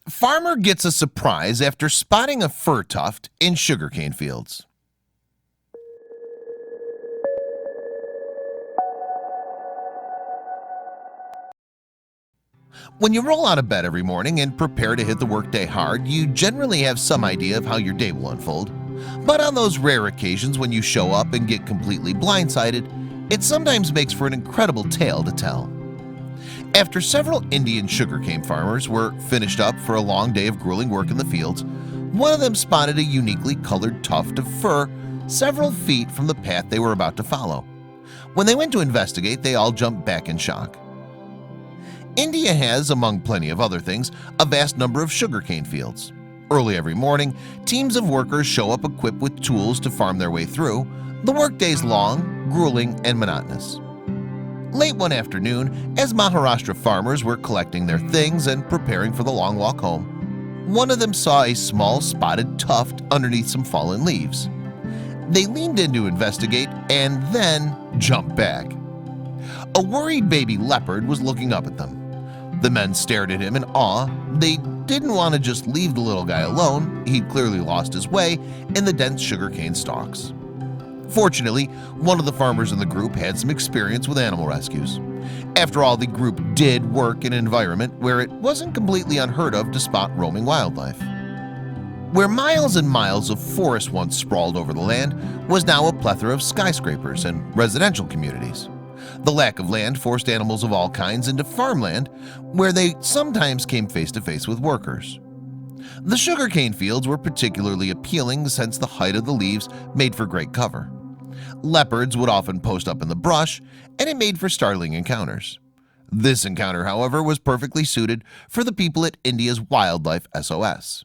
Farmer gets a surprise after spotting a fir tuft in sugarcane fields. When you roll out of bed every morning and prepare to hit the workday hard, you generally have some idea of how your day will unfold. But on those rare occasions when you show up and get completely blindsided, it sometimes makes for an incredible tale to tell. After several Indian sugarcane farmers were finished up for a long day of grueling work in the fields, one of them spotted a uniquely colored tuft of fir several feet from the path they were about to follow. When they went to investigate, they all jumped back in shock. India has, among plenty of other things, a vast number of sugarcane fields. Early every morning, teams of workers show up equipped with tools to farm their way through. The workday's long, grueling, and monotonous. Late one afternoon, as Maharashtra farmers were collecting their things and preparing for the long walk home, one of them saw a small spotted tuft underneath some fallen leaves. They leaned in to investigate and then jumped back. A worried baby leopard was looking up at them. The men stared at him in awe. They didn't want to just leave the little guy alone. He'd clearly lost his way in the dense sugarcane stalks. Fortunately, one of the farmers in the group had some experience with animal rescues. After all, the group did work in an environment where it wasn't completely unheard of to spot roaming wildlife. Where miles and miles of forest once sprawled over the land was now a plethora of skyscrapers and residential communities. The lack of land forced animals of all kinds into farmland, where they sometimes came face to face with workers. The sugarcane fields were particularly appealing since the height of the leaves made for great cover. Leopards would often post up in the brush, and it made for startling encounters. This encounter, however, was perfectly suited for the people at India's Wildlife SOS.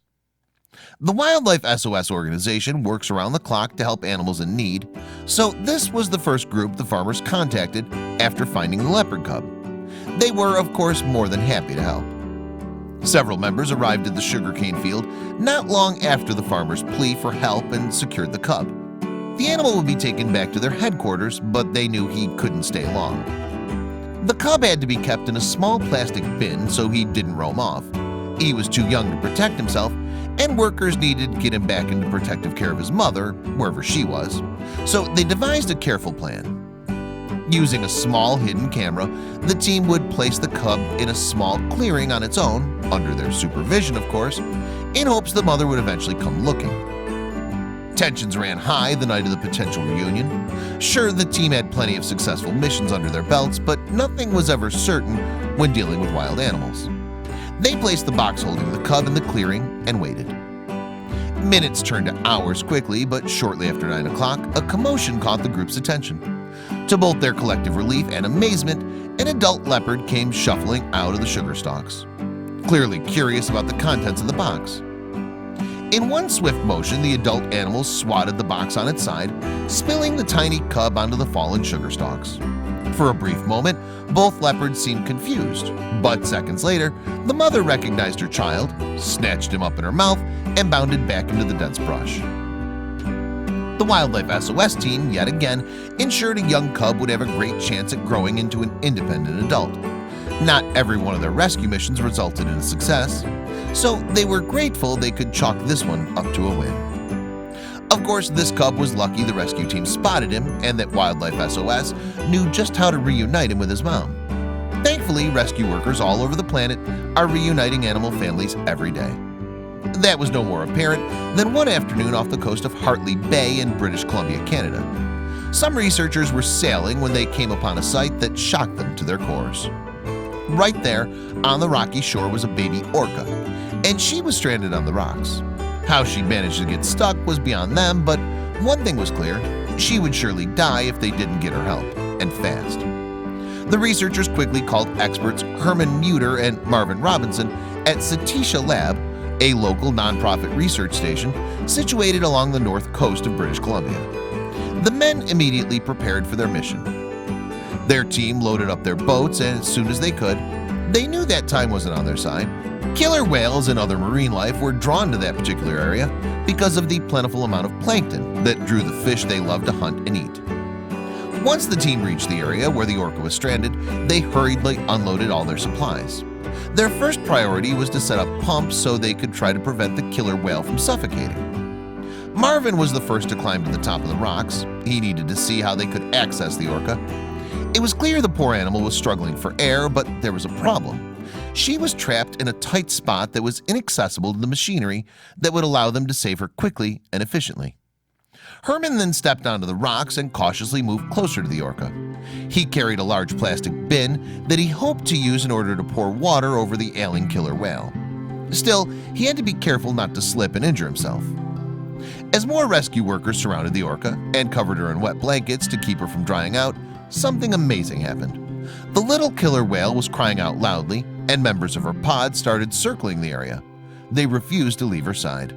The Wildlife SOS organization works around the clock to help animals in need, so this was the first group the farmers contacted after finding the leopard cub. They were, of course, more than happy to help. Several members arrived at the sugarcane field not long after the farmers' plea for help and secured the cub. The animal would be taken back to their headquarters, but they knew he couldn't stay long. The cub had to be kept in a small plastic bin so he didn't roam off. He was too young to protect himself, and workers needed to get him back into protective care of his mother, wherever she was. So they devised a careful plan. Using a small hidden camera, the team would place the cub in a small clearing on its own, under their supervision of course, in hopes the mother would eventually come looking. Tensions ran high the night of the potential reunion. Sure, the team had plenty of successful missions under their belts, but nothing was ever certain when dealing with wild animals. They placed the box holding the cub in the clearing and waited. Minutes turned to hours quickly, but shortly after 9 o'clock, a commotion caught the group's attention. To both their collective relief and amazement, an adult leopard came shuffling out of the sugar stalks, clearly curious about the contents of the box. In one swift motion, the adult animal swatted the box on its side, spilling the tiny cub onto the fallen sugar stalks. For a brief moment, both leopards seemed confused, but seconds later, the mother recognized her child, snatched him up in her mouth, and bounded back into the dense brush. The Wildlife SOS team, yet again, ensured a young cub would have a great chance at growing into an independent adult. Not every one of their rescue missions resulted in a success, so they were grateful they could chalk this one up to a win. Of course, this cub was lucky the rescue team spotted him and that Wildlife SOS knew just how to reunite him with his mom. Thankfully, rescue workers all over the planet are reuniting animal families every day. That was no more apparent than one afternoon off the coast of Hartley Bay in British Columbia, Canada. Some researchers were sailing when they came upon a sight that shocked them to their cores. Right there, on the rocky shore, was a baby orca, and she was stranded on the rocks. How she managed to get stuck was beyond them, but one thing was clear: she would surely die if they didn't get her help, and fast. The researchers quickly called experts Herman Muter and Marvin Robinson at Satisha Lab, a local nonprofit research station situated along the north coast of British Columbia. The men immediately prepared for their mission. Their team loaded up their boats, and as soon as they could, they knew that time wasn't on their side. Killer whales and other marine life were drawn to that particular area because of the plentiful amount of plankton that drew the fish they loved to hunt and eat. Once the team reached the area where the orca was stranded, they hurriedly unloaded all their supplies. Their first priority was to set up pumps so they could try to prevent the killer whale from suffocating. Marvin was the first to climb to the top of the rocks. He needed to see how they could access the orca. It was clear the poor animal was struggling for air, but there was a problem. She was trapped in a tight spot that was inaccessible to the machinery that would allow them to save her quickly and efficiently. Herman then stepped onto the rocks and cautiously moved closer to the orca. He carried a large plastic bin that he hoped to use in order to pour water over the ailing killer whale. Still, he had to be careful not to slip and injure himself. As more rescue workers surrounded the orca and covered her in wet blankets to keep her from drying out, something amazing happened. The little killer whale was crying out loudly, and members of her pod started circling the area. They refused to leave her side.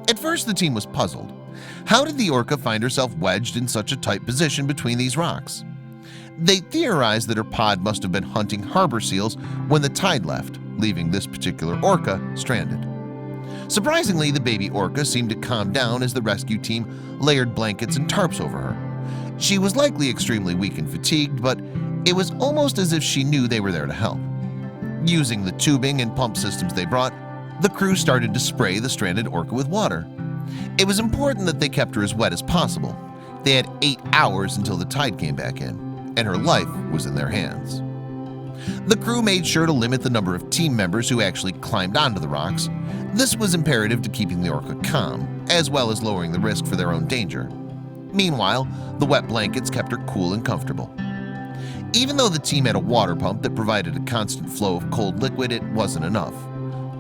At first, the team was puzzled. How did the orca find herself wedged in such a tight position between these rocks? They theorized that her pod must have been hunting harbor seals when the tide left, leaving this particular orca stranded. Surprisingly, the baby orca seemed to calm down as the rescue team layered blankets and tarps over her. She was likely extremely weak and fatigued, but it was almost as if she knew they were there to help. Using the tubing and pump systems they brought, the crew started to spray the stranded orca with water. It was important that they kept her as wet as possible. They had 8 hours until the tide came back in, and her life was in their hands. The crew made sure to limit the number of team members who actually climbed onto the rocks. This was imperative to keeping the orca calm, as well as lowering the risk for their own danger. Meanwhile, the wet blankets kept her cool and comfortable. Even though the team had a water pump that provided a constant flow of cold liquid, it wasn't enough.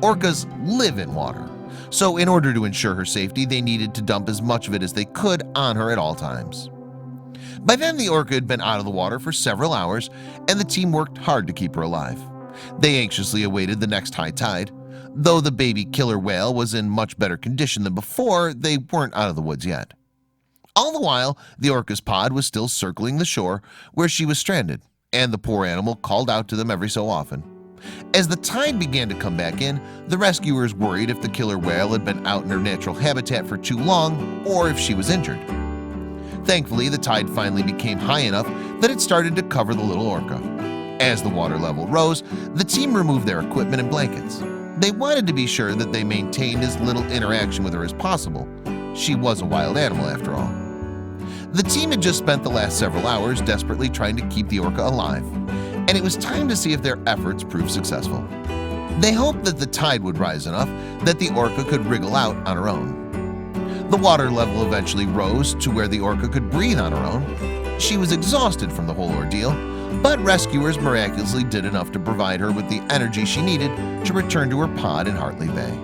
Orcas live in water, so in order to ensure her safety, they needed to dump as much of it as they could on her at all times. By then, the orca had been out of the water for several hours, and the team worked hard to keep her alive. They anxiously awaited the next high tide. Though the baby killer whale was in much better condition than before, they weren't out of the woods yet. All the while, the orca's pod was still circling the shore where she was stranded, and the poor animal called out to them every so often. As the tide began to come back in, the rescuers worried if the killer whale had been out in her natural habitat for too long or if she was injured. Thankfully, the tide finally became high enough that it started to cover the little orca. As the water level rose, the team removed their equipment and blankets. They wanted to be sure that they maintained as little interaction with her as possible. She was a wild animal after all. The team had just spent the last several hours desperately trying to keep the orca alive, and it was time to see if their efforts proved successful. They hoped that the tide would rise enough that the orca could wriggle out on her own. The water level eventually rose to where the orca could breathe on her own. She was exhausted from the whole ordeal, but rescuers miraculously did enough to provide her with the energy she needed to return to her pod in Hartley Bay.